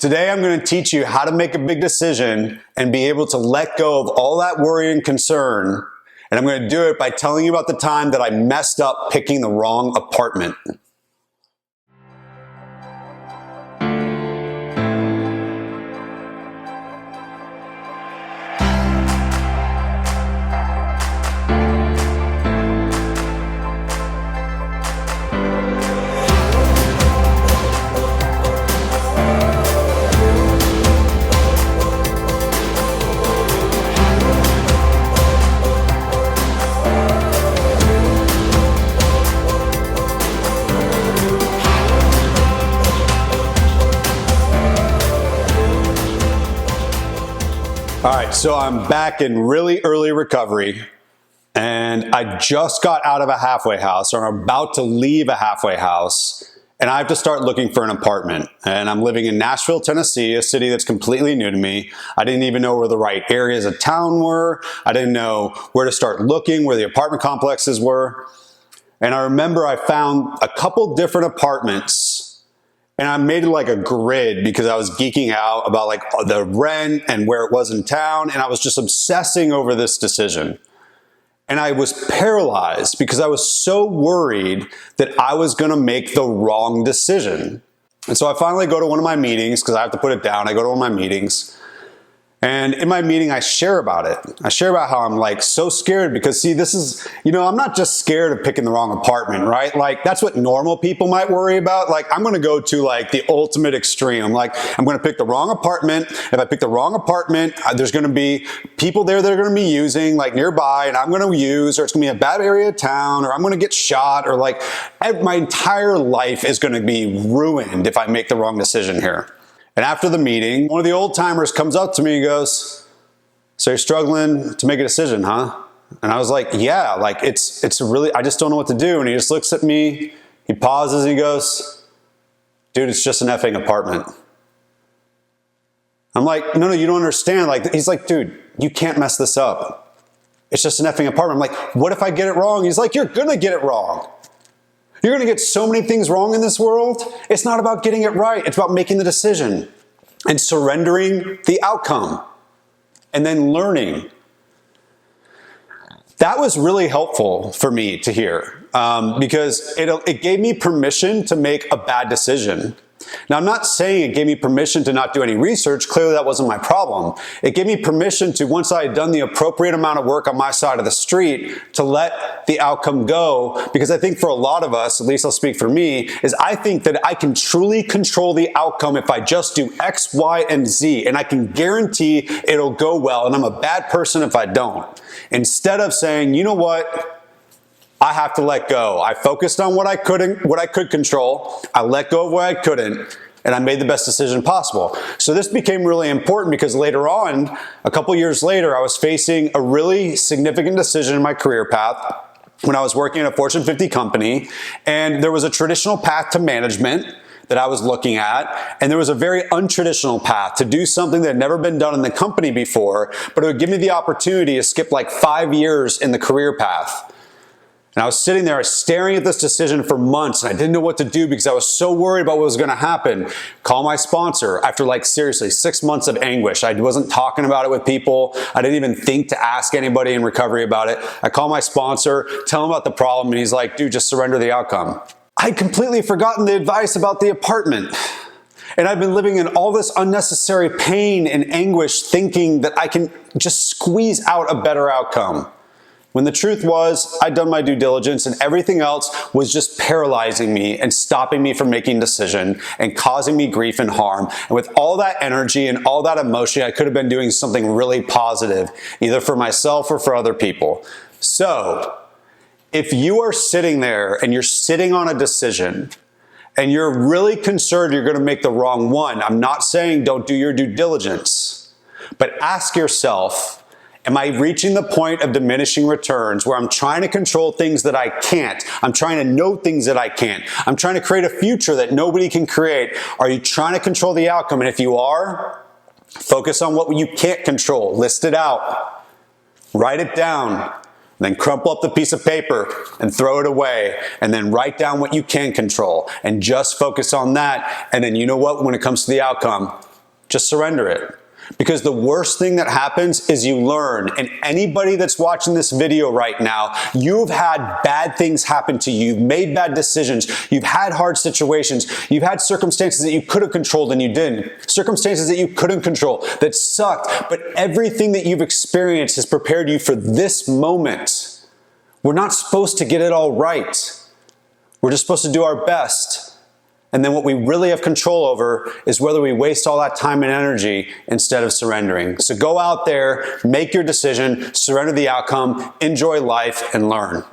Today I'm going to teach you how to make a big decision and be able to let go of all that worry and concern. And I'm going to do it by telling you about the time that I messed up picking the wrong apartment. All right, so I'm back in really early recovery, and I just got out of a halfway house, or I'm about to leave a halfway house, and I have to start looking for an apartment. And I'm living in Nashville, Tennessee, a city that's completely new to me. I didn't even know where the right areas of town were. I didn't know where to start looking, where the apartment complexes were. And I remember I found a couple different apartments, and I made it like a grid because I was geeking out about like the rent and where it was in town. And I was just obsessing over this decision. And I was paralyzed because I was so worried that I was going to make the wrong decision. And so I finally go to one of my meetings because I have to put it down. I go to one of my meetings. And in my meeting, I share about it. I share about how I'm like so scared because see, this is, I'm not just scared of picking the wrong apartment, right? Like that's what normal people might worry about. Like I'm going to go to like the ultimate extreme. Like I'm going to pick the wrong apartment. If I pick the wrong apartment, there's going to be people there that are going to be using like nearby and I'm going to use, or it's going to be a bad area of town, or I'm going to get shot, or like my entire life is going to be ruined if I make the wrong decision here. And after the meeting, one of the old timers comes up to me and goes, "So you're struggling to make a decision, huh?" And I was like, "Yeah, like it's really, I just don't know what to do." And he just looks at me, he pauses, and he goes, "Dude, it's just an effing apartment." I'm like, "No, you don't understand." Like, he's like, "Dude, you can't mess this up. It's just an effing apartment." I'm like, "What if I get it wrong?" He's like, "You're gonna get it wrong. You're going to get so many things wrong in this world. It's not about getting it right. It's about making the decision and surrendering the outcome and then learning." That was really helpful for me to hear because it gave me permission to make a bad decision. Now, I'm not saying it gave me permission to not do any research. Clearly, that wasn't my problem. It gave me permission to, once I had done the appropriate amount of work on my side of the street, to let the outcome go. Because I think for a lot of us, at least I'll speak for me, is I think that I can truly control the outcome if I just do X, Y, and Z. And I can guarantee it'll go well. And I'm a bad person if I don't. Instead of saying, you know what? I have to let go. I focused on what I could control. I let go of what I couldn't, and I made the best decision possible. So this became really important because later on, a couple years later, I was facing a really significant decision in my career path when I was working at a Fortune 50 company, and there was a traditional path to management that I was looking at, and there was a very untraditional path to do something that had never been done in the company before, but it would give me the opportunity to skip like 5 years in the career path. And I was sitting there staring at this decision for months, and I didn't know what to do because I was so worried about what was going to happen. Call my sponsor after like seriously 6 months of anguish. I wasn't talking about it with people. I didn't even think to ask anybody in recovery about it. I call my sponsor, tell him about the problem, and he's like, "Dude, just surrender the outcome." I'd completely forgotten the advice about the apartment. And I've been living in all this unnecessary pain and anguish thinking that I can just squeeze out a better outcome. When the truth was, I'd done my due diligence and everything else was just paralyzing me and stopping me from making a decision and causing me grief and harm. And with all that energy and all that emotion, I could have been doing something really positive, either for myself or for other people. So, if you are sitting there and you're sitting on a decision and you're really concerned you're going to make the wrong one, I'm not saying don't do your due diligence, but ask yourself, am I reaching the point of diminishing returns where I'm trying to control things that I can't? I'm trying to know things that I can't. I'm trying to create a future that nobody can create. Are you trying to control the outcome? And if you are, focus on what you can't control. List it out. Write it down. Then crumple up the piece of paper and throw it away. And then write down what you can control. And just focus on that. And then you know what? When it comes to the outcome, Just surrender it. Because the worst thing that happens is you learn. And anybody that's watching this video right now, you've had bad things happen to you. You've made bad decisions. You've had hard situations. You've had circumstances that you could have controlled and you didn't. Circumstances that you couldn't control that sucked. But everything that you've experienced has prepared you for this moment. We're not supposed to get it all right. We're just supposed to do our best. And then what we really have control over is whether we waste all that time and energy instead of surrendering. So go out there, make your decision, surrender the outcome, enjoy life, and learn.